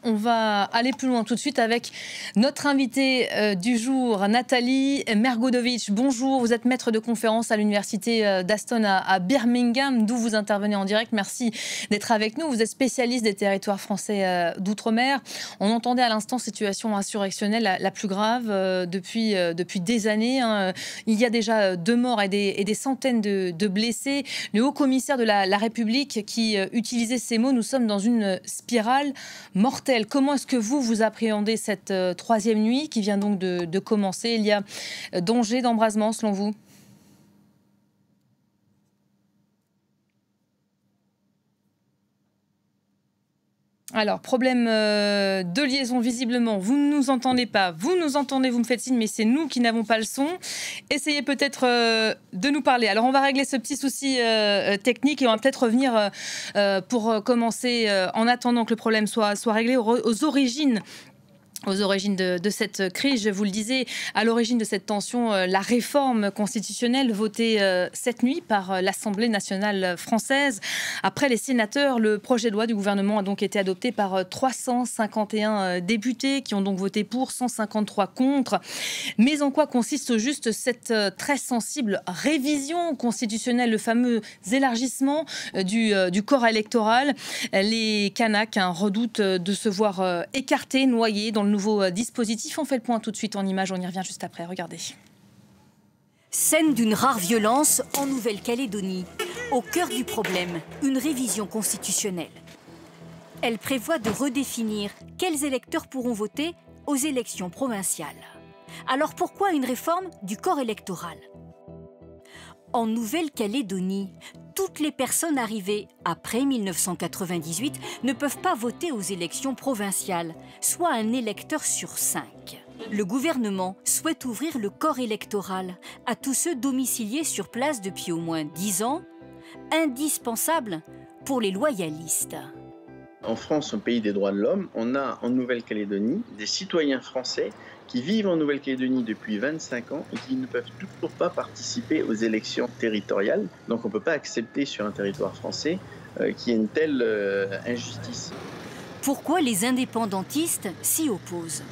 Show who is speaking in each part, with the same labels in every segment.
Speaker 1: On va aller plus loin tout de suite avec notre invitée du jour, Nathalie Mergodovic. Bonjour, vous êtes maître de conférence à l'université d'Aston à Birmingham, d'où vous intervenez en direct. Merci d'être avec nous. Vous êtes spécialiste des territoires français d'outre-mer. On entendait à l'instant situation insurrectionnelle la plus grave depuis des années. Il y a déjà 2 morts et des centaines de blessés. Le haut-commissaire de la République qui utilisait ces mots, nous sommes dans une spirale mortelle. Comment est-ce que vous appréhendez cette 3e nuit qui vient donc de commencer? Il y a danger d'embrasement selon vous? Alors, problème de liaison visiblement. Vous ne nous entendez pas, vous nous entendez, vous me faites signe, mais c'est nous qui n'avons pas le son. Essayez peut-être de nous parler. Alors, on va régler ce petit souci technique et on va peut-être revenir pour commencer, en attendant que le problème soit réglé, aux origines de cette crise. Je vous le disais, à l'origine de cette tension, la réforme constitutionnelle votée cette nuit par l'Assemblée nationale française. Après les sénateurs, le projet de loi du gouvernement a donc été adopté par 351 députés qui ont donc voté pour, 153 contre. Mais en quoi consiste au juste cette très sensible révision constitutionnelle, le fameux élargissement du corps électoral? Les Kanaks redoutent de se voir écartés, noyés dans le nouveau dispositif. On fait le point tout de suite en images, on y revient juste après, regardez.
Speaker 2: Scène d'une rare violence en Nouvelle-Calédonie. Au cœur du problème, une révision constitutionnelle. Elle prévoit de redéfinir quels électeurs pourront voter aux élections provinciales. Alors pourquoi une réforme du corps électoral? En Nouvelle-Calédonie, toutes les personnes arrivées après 1998 ne peuvent pas voter aux élections provinciales, soit un électeur sur 5. Le gouvernement souhaite ouvrir le corps électoral à tous ceux domiciliés sur place depuis au moins 10 ans, indispensable pour les loyalistes.
Speaker 3: En France, au pays des droits de l'homme, on a en Nouvelle-Calédonie des citoyens français qui vivent en Nouvelle-Calédonie depuis 25 ans et qui ne peuvent toujours pas participer aux élections territoriales. Donc on ne peut pas accepter sur un territoire français qu'il y ait une telle injustice.
Speaker 2: Pourquoi les indépendantistes s'y opposent?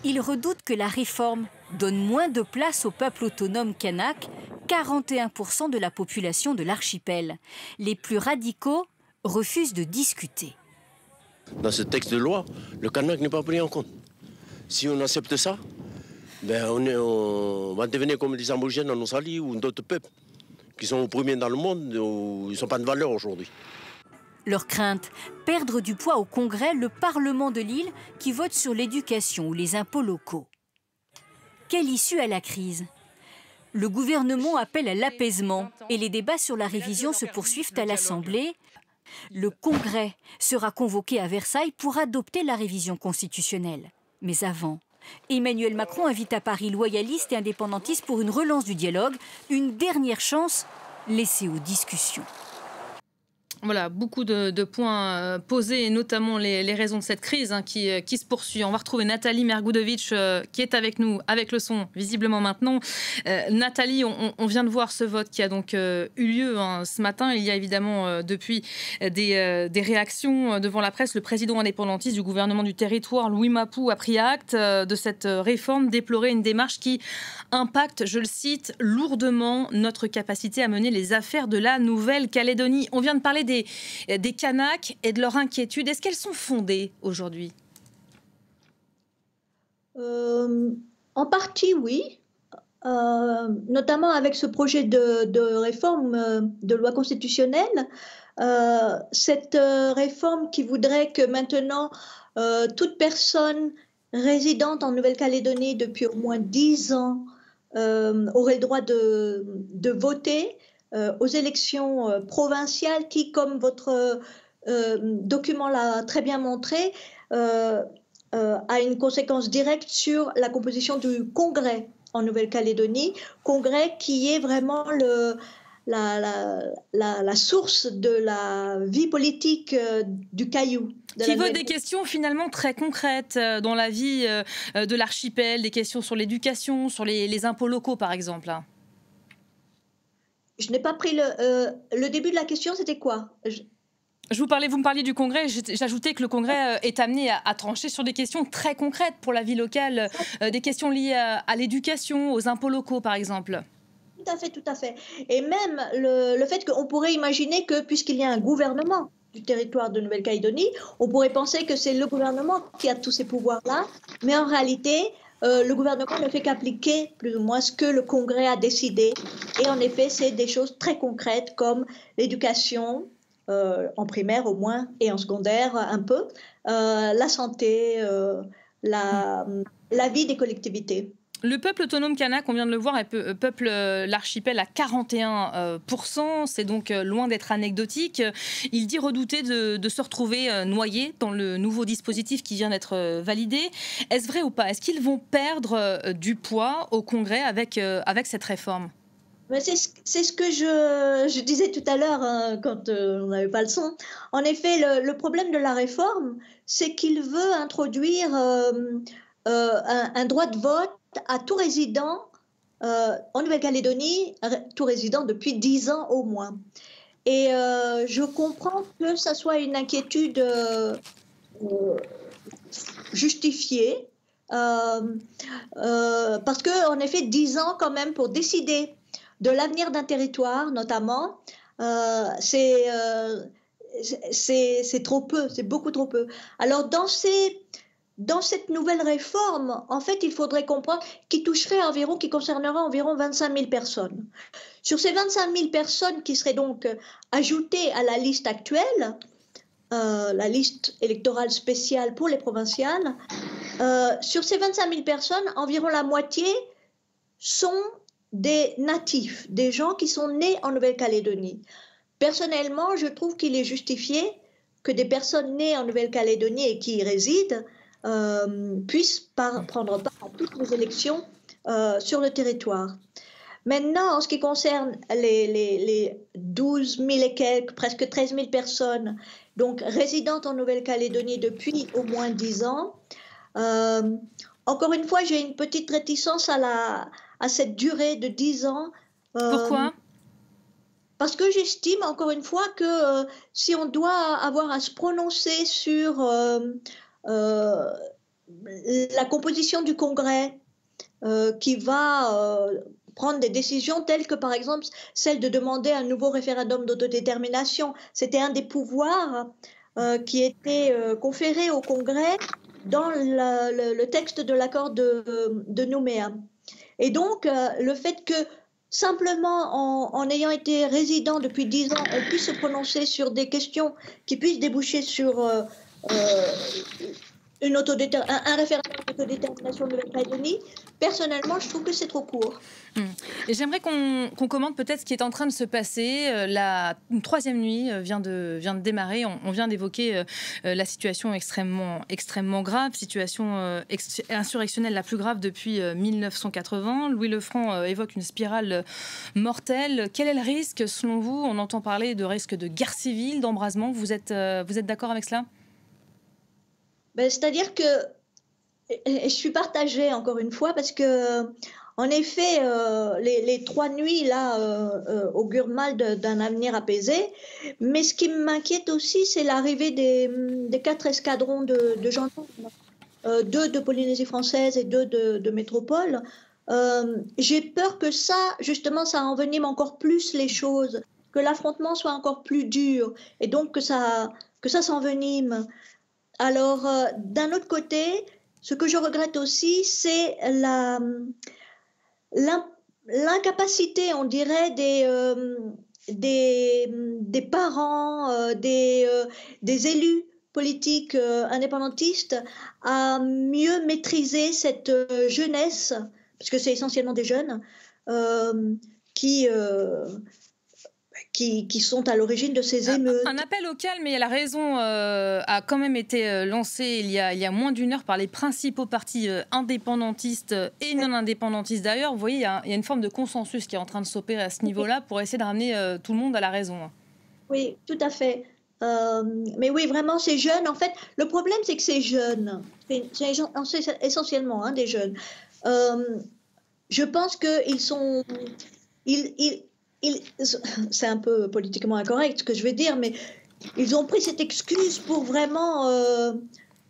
Speaker 2: Ils redoutent que la réforme donne moins de place au peuple autonome kanak, 41% de la population de l'archipel. Les plus radicaux refusent de discuter.
Speaker 4: Dans ce texte de loi, le kanak n'est pas pris en compte. Si on accepte ça, ben on va devenir comme les Ambogènes en Australie ou d'autres peuples qui sont premiers dans le monde, où ils ne sont pas de valeur aujourd'hui.
Speaker 2: Leur crainte, perdre du poids au Congrès, le Parlement de l'île qui vote sur l'éducation ou les impôts locaux. Quelle issue à la crise? Le gouvernement appelle à l'apaisement et les débats sur la révision se poursuivent à l'Assemblée. Le Congrès sera convoqué à Versailles pour adopter la révision constitutionnelle. Mais avant, Emmanuel Macron invite à Paris loyalistes et indépendantistes pour une relance du dialogue, une dernière chance laissée aux discussions.
Speaker 1: Voilà, beaucoup de points posés, et notamment les raisons de cette crise qui se poursuit. On va retrouver Nathalie Mergodovic qui est avec nous, avec le son, visiblement maintenant. Nathalie, on vient de voir ce vote qui a donc eu lieu ce matin. Il y a évidemment depuis des réactions devant la presse. Le président indépendantiste du gouvernement du territoire, Louis Mapou, a pris acte de cette réforme, déplorait une démarche qui impacte, je le cite, lourdement notre capacité à mener les affaires de la Nouvelle-Calédonie. On vient de parler des Kanaks et de leur inquiétude. Est-ce qu'elles sont fondées aujourd'hui?
Speaker 5: En partie, oui. Notamment avec ce projet de réforme de loi constitutionnelle. Cette réforme qui voudrait que maintenant, toute personne résidente en Nouvelle-Calédonie depuis au moins 10 ans aurait le droit de voter aux élections provinciales qui, comme votre document l'a très bien montré, a une conséquence directe sur la composition du Congrès en Nouvelle-Calédonie, Congrès qui est vraiment la source de la vie politique du Caillou.
Speaker 1: Qui veut des questions finalement très concrètes dans la vie de l'archipel, des questions sur l'éducation, sur les impôts locaux par exemple.
Speaker 5: Je n'ai pas pris le début de la question, c'était quoi?
Speaker 1: Vous me parliez du Congrès, j'ajoutais que le Congrès est amené à trancher sur des questions très concrètes pour la vie locale, des questions liées à l'éducation, aux impôts locaux par exemple.
Speaker 5: Tout à fait, tout à fait. Et même le fait qu'on pourrait imaginer que, puisqu'il y a un gouvernement du territoire de Nouvelle-Calédonie, on pourrait penser que c'est le gouvernement qui a tous ces pouvoirs-là, mais en réalité, le gouvernement ne fait qu'appliquer plus ou moins ce que le Congrès a décidé. Et en effet, c'est des choses très concrètes comme l'éducation, en primaire au moins, et en secondaire un peu, la santé, la vie des collectivités.
Speaker 1: Le peuple autonome kanak, on vient de le voir, peuple l'archipel à 41%, c'est donc loin d'être anecdotique. Il dit redouter de se retrouver noyé dans le nouveau dispositif qui vient d'être validé. Est-ce vrai ou pas? Est-ce qu'ils vont perdre du poids au Congrès avec cette réforme?
Speaker 5: C'est ce que je disais tout à l'heure quand on n'avait pas le son. En effet, le problème de la réforme, c'est qu'il veut introduire un droit de vote à tout résident en Nouvelle-Calédonie, tout résident depuis 10 ans au moins. Et je comprends que ça soit une inquiétude justifiée, parce qu'en effet, 10 ans quand même pour décider de l'avenir d'un territoire, notamment, c'est trop peu, c'est beaucoup trop peu. Alors, dans cette nouvelle réforme, en fait, il faudrait comprendre qui concernerait environ 25 000 personnes. Sur ces 25 000 personnes qui seraient donc ajoutées à la liste actuelle, la liste électorale spéciale pour les provinciales, sur ces 25 000 personnes, environ la moitié sont des natifs, des gens qui sont nés en Nouvelle-Calédonie. Personnellement, je trouve qu'il est justifié que des personnes nées en Nouvelle-Calédonie et qui y résident puissent prendre part à toutes les élections sur le territoire. Maintenant, en ce qui concerne les 12 000 et quelques, presque 13 000 personnes donc résidentes en Nouvelle-Calédonie depuis au moins 10 ans, encore une fois, j'ai une petite réticence à cette durée de 10 ans.
Speaker 1: Pourquoi ?
Speaker 5: Parce que j'estime, encore une fois, que si on doit avoir à se prononcer sur la composition du Congrès, qui va prendre des décisions telles que, par exemple, celle de demander un nouveau référendum d'autodétermination. C'était un des pouvoirs qui était conféré au Congrès dans le texte de l'accord de Nouméa. Et donc, le fait que simplement en ayant été résident depuis 10 ans, on puisse se prononcer sur des questions qui puissent déboucher sur un référendum d'autodétermination de Nouvelle-Calédonie, personnellement, je trouve que c'est trop court.
Speaker 1: Et j'aimerais qu'on commente peut-être ce qui est en train de se passer. Une troisième nuit vient de démarrer. On vient d'évoquer la situation extrêmement grave, situation insurrectionnelle la plus grave depuis 1980. Louis Lefranc évoque une spirale mortelle. Quel est le risque, selon vous? On entend parler de risque de guerre civile, d'embrasement. Vous êtes d'accord avec cela?
Speaker 5: C'est-à-dire que je suis partagée, encore une fois, parce que en effet, les 3 nuits là augurent mal d'un avenir apaisé. Mais ce qui m'inquiète aussi, c'est l'arrivée des 4 escadrons de gendarmes, 2 de Polynésie française et 2 de métropole. J'ai peur que ça, justement, ça envenime encore plus les choses, que l'affrontement soit encore plus dur, et donc que ça s'envenime. Alors, d'un autre côté, ce que je regrette aussi, c'est l'incapacité, on dirait, des parents, des élus politiques indépendantistes à mieux maîtriser cette jeunesse, parce que c'est essentiellement des jeunes, qui sont à l'origine de ces émeutes.
Speaker 1: Un appel au calme, et la raison a quand même été lancé il y a moins d'une heure par les principaux partis indépendantistes et non indépendantistes d'ailleurs. Vous voyez, il y a une forme de consensus qui est en train de s'opérer à ce niveau-là pour essayer de ramener tout le monde à la raison.
Speaker 5: Oui, tout à fait. Mais oui, vraiment, ces jeunes, en fait, le problème, c'est que ces jeunes, c'est essentiellement des jeunes, je pense qu'ils sont... c'est un peu politiquement incorrect ce que je vais dire, mais ils ont pris cette excuse pour vraiment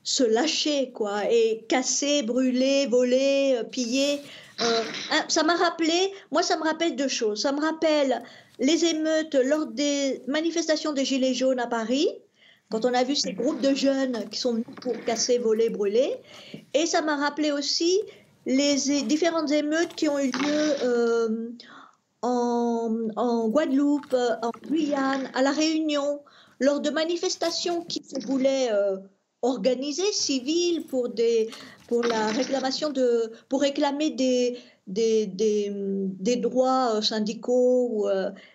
Speaker 5: se lâcher, quoi, et casser, brûler, voler, piller. Ça me rappelle deux choses. Ça me rappelle les émeutes lors des manifestations des Gilets jaunes à Paris, quand on a vu ces groupes de jeunes qui sont venus pour casser, voler, brûler. Et ça m'a rappelé aussi les différentes émeutes qui ont eu lieu en Guadeloupe, en Guyane, à La Réunion, lors de manifestations qui se voulaient organisées, civiles, pour la réclamation pour réclamer des droits syndicaux ou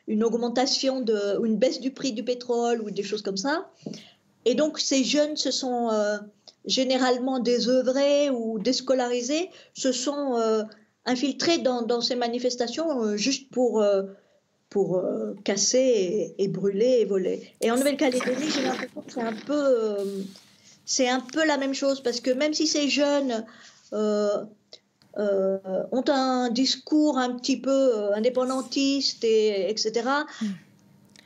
Speaker 5: une augmentation ou une baisse du prix du pétrole ou des choses comme ça. Et donc ces jeunes se sont généralement désœuvrés ou déscolarisés, se sont infiltrés dans ces manifestations juste pour casser et brûler et voler. Et en Nouvelle-Calédonie, j'ai l'impression que c'est un peu la même chose, parce que même si ces jeunes ont un discours un petit peu indépendantiste, etc.,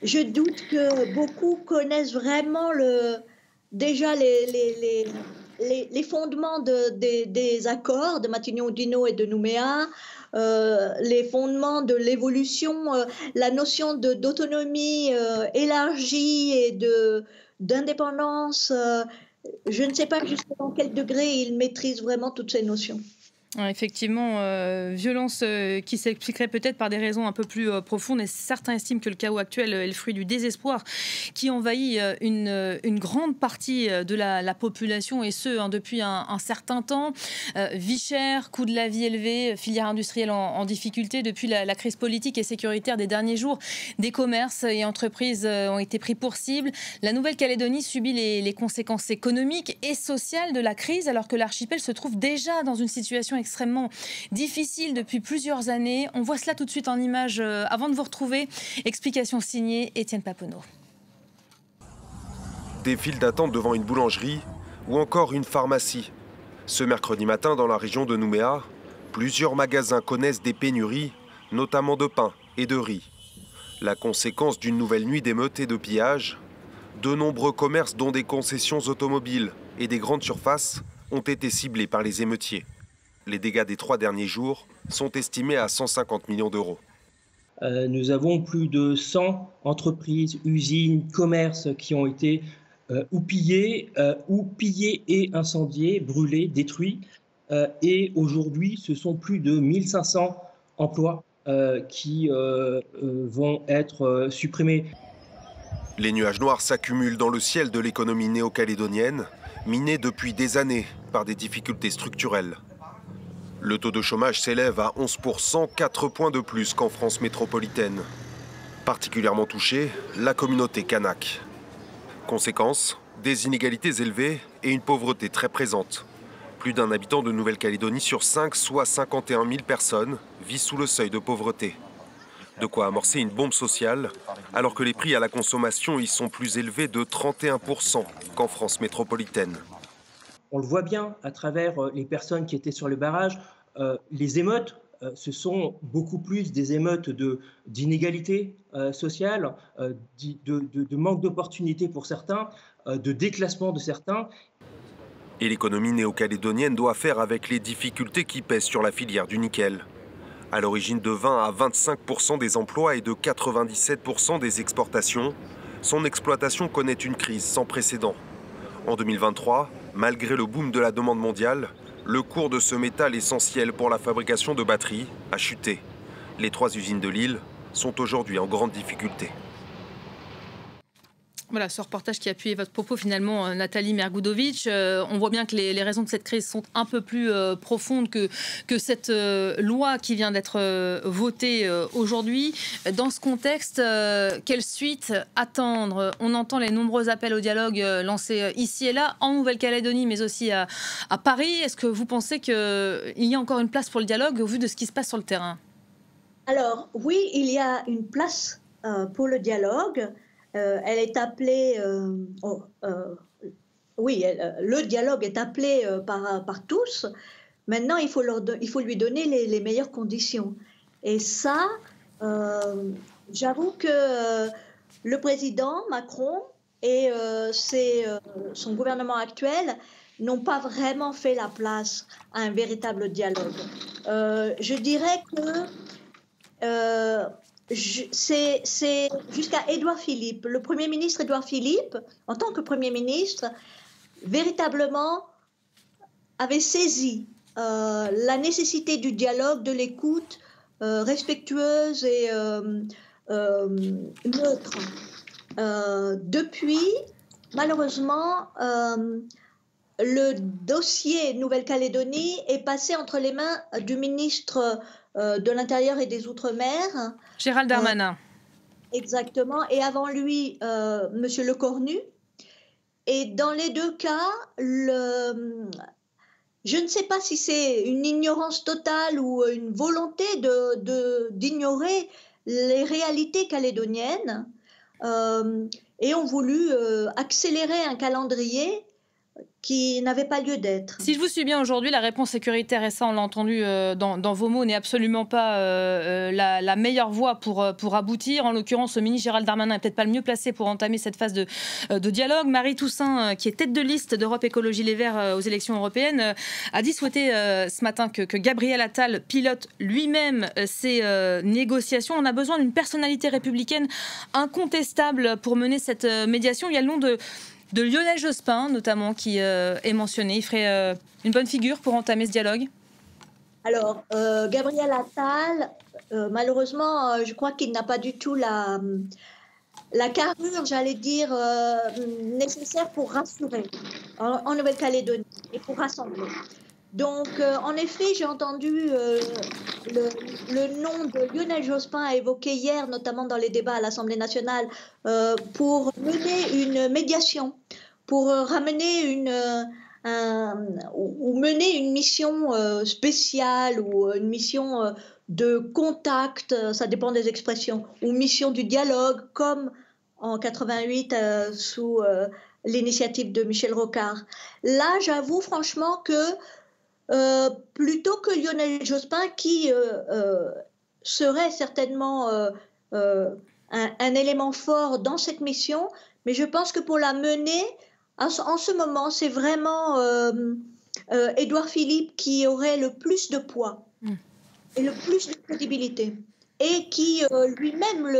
Speaker 5: je doute que beaucoup connaissent vraiment déjà les fondements des accords de Matignon-Oudinot et de Nouméa, les fondements de l'évolution, la notion d'autonomie élargie et d'indépendance. Je ne sais pas jusqu'à quel degré ils maîtrisent vraiment toutes ces notions.
Speaker 1: Effectivement, violence qui s'expliquerait peut-être par des raisons un peu plus profondes, et certains estiment que le chaos actuel est le fruit du désespoir qui envahit une grande partie de la population, et ce depuis un certain temps. Vie chère, coût de la vie élevé, filière industrielle en difficulté depuis la crise politique et sécuritaire des derniers jours. Des commerces et entreprises ont été pris pour cible. La Nouvelle-Calédonie subit les conséquences économiques et sociales de la crise, alors que l'archipel se trouve déjà dans une situation extrêmement difficile depuis plusieurs années. On voit cela tout de suite en images avant de vous retrouver. Explication signée Étienne Papeneau.
Speaker 6: Des files d'attente devant une boulangerie ou encore une pharmacie. Ce mercredi matin, dans la région de Nouméa, plusieurs magasins connaissent des pénuries, notamment de pain et de riz. La conséquence d'une nouvelle nuit d'émeutes et de pillages, de nombreux commerces, dont des concessions automobiles et des grandes surfaces, ont été ciblés par les émeutiers. Les dégâts des 3 derniers jours sont estimés à 150 millions d'euros.
Speaker 7: Nous avons plus de 100 entreprises, usines, commerces qui ont été ou pillés et incendiés, brûlés, détruits. Et aujourd'hui, ce sont plus de 1500 emplois qui vont être supprimés.
Speaker 6: Les nuages noirs s'accumulent dans le ciel de l'économie néo-calédonienne, minée depuis des années par des difficultés structurelles. Le taux de chômage s'élève à 11%, 4 points de plus qu'en France métropolitaine. Particulièrement touchée, la communauté kanak. Conséquence, des inégalités élevées et une pauvreté très présente. Plus d'un habitant de Nouvelle-Calédonie sur 5, soit 51 000 personnes, vit sous le seuil de pauvreté. De quoi amorcer une bombe sociale, alors que les prix à la consommation y sont plus élevés de 31% qu'en France métropolitaine.
Speaker 7: On le voit bien à travers les personnes qui étaient sur le barrage. Les émeutes, ce sont beaucoup plus des émeutes d'inégalité sociale, de manque d'opportunités pour certains, de déclassement de certains.
Speaker 6: Et l'économie néo-calédonienne doit faire avec les difficultés qui pèsent sur la filière du nickel. À l'origine de 20 à 25% des emplois et de 97% des exportations, son exploitation connaît une crise sans précédent. En 2023, malgré le boom de la demande mondiale, le cours de ce métal essentiel pour la fabrication de batteries a chuté. Les 3 usines de l'île sont aujourd'hui en grande difficulté.
Speaker 1: Voilà, ce reportage qui appuyait votre propos finalement, Nathalie Mergoudovic. On voit bien que les raisons de cette crise sont un peu plus profondes que cette loi qui vient d'être votée aujourd'hui. Dans ce contexte, quelle suite attendre? On entend les nombreux appels au dialogue lancés ici et là, en Nouvelle-Calédonie, mais aussi à Paris. Est-ce que vous pensez qu'il y a encore une place pour le dialogue au vu de ce qui se passe sur le terrain?
Speaker 5: Alors, oui, il y a une place pour le dialogue. Elle est appelée, le dialogue est appelé par tous. Maintenant, il faut lui donner les meilleures conditions. Et ça, j'avoue que le président Macron et son gouvernement actuel n'ont pas vraiment fait la place à un véritable dialogue. Je dirais que c'est jusqu'à Édouard Philippe, le Premier ministre Édouard Philippe, en tant que Premier ministre, véritablement avait saisi la nécessité du dialogue, de l'écoute respectueuse et neutre. Depuis, malheureusement, le dossier Nouvelle-Calédonie est passé entre les mains du ministre de l'Intérieur et des Outre-mer.
Speaker 1: Gérald Darmanin.
Speaker 5: Exactement. Et avant lui, Monsieur Lecornu. Et dans les deux cas, je ne sais pas si c'est une ignorance totale ou une volonté d'ignorer les réalités calédoniennes et ont voulu accélérer un calendrier qui n'avait pas lieu d'être.
Speaker 1: Si je vous suis bien aujourd'hui, la réponse sécuritaire, et ça on l'a entendu dans vos mots, n'est absolument pas la meilleure voie pour aboutir. En l'occurrence, le ministre Gérald Darmanin n'est peut-être pas le mieux placé pour entamer cette phase de dialogue. Marie Toussaint, qui est tête de liste d'Europe Écologie Les Verts aux élections européennes, a dit souhaiter ce matin que Gabriel Attal pilote lui-même ces négociations. On a besoin d'une personnalité républicaine incontestable pour mener cette médiation. Il y a le nom de Lionel Jospin, notamment, qui est mentionné. Il ferait une bonne figure pour entamer ce dialogue?
Speaker 5: Alors, Gabriel Attal, malheureusement, je crois qu'il n'a pas du tout la carrure, j'allais dire, nécessaire pour rassurer en Nouvelle-Calédonie et pour rassembler. Donc, en effet, j'ai entendu le nom de Lionel Jospin évoqué hier, notamment dans les débats à l'Assemblée nationale, pour mener une médiation, pour ramener ou mener une mission spéciale ou une mission de contact, ça dépend des expressions, ou mission du dialogue, comme en 88 sous l'initiative de Michel Rocard. Là, j'avoue franchement que plutôt que Lionel Jospin, qui serait certainement un élément fort dans cette mission, mais je pense que pour la mener, en ce moment, c'est vraiment Édouard Philippe qui aurait le plus de poids et le plus de crédibilité, et qui lui-même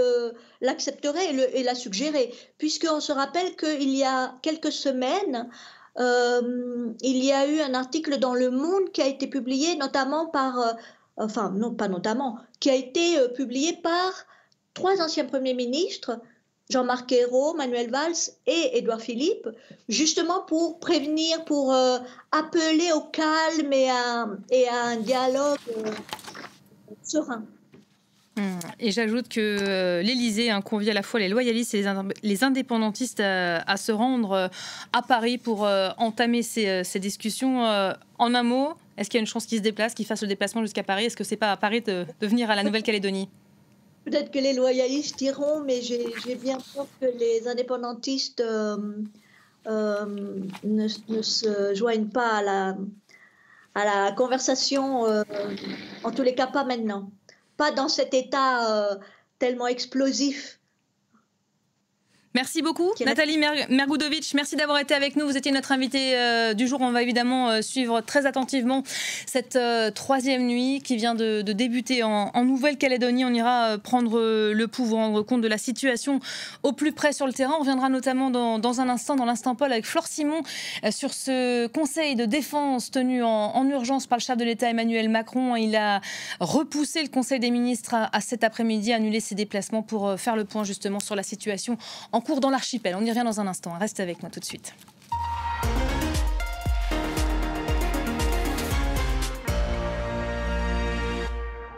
Speaker 5: l'accepterait et l'a suggéré, puisqu'on se rappelle qu'il y a quelques semaines, il y a eu un article dans Le Monde qui a été publié notamment qui a été publié par 3 anciens premiers ministres, Jean-Marc Ayrault, Manuel Valls et Édouard Philippe, justement pour prévenir, pour appeler au calme et à un dialogue serein.
Speaker 1: Et j'ajoute que l'Élysée convie à la fois les loyalistes et les indépendantistes à se rendre à Paris pour entamer ces discussions. En un mot, est-ce qu'il y a une chance qu'ils se déplacent, qu'ils fassent le déplacement jusqu'à Paris? Est-ce que c'est pas à Paris de venir à la Nouvelle-Calédonie?
Speaker 5: Peut-être que les loyalistes iront, mais j'ai bien peur que les indépendantistes ne se joignent pas à la conversation, en tous les cas pas maintenant. Pas dans cet état tellement explosif.
Speaker 1: Merci beaucoup, Nathalie Mergoudovic. Merci d'avoir été avec nous. Vous étiez notre invitée du jour. On va évidemment suivre très attentivement cette 3e nuit qui vient de débuter en Nouvelle-Calédonie. On ira prendre le pouls, vous rendre compte de la situation au plus près sur le terrain. On reviendra notamment dans un instant, dans l'Instant Paul, avec Flore Simon sur ce conseil de défense tenu en urgence par le chef de l'État Emmanuel Macron. Il a repoussé le Conseil des ministres à cet après-midi, annulé ses déplacements pour faire le point justement sur la situation en cours dans l'archipel. On y revient dans un instant. Restez avec moi tout de suite.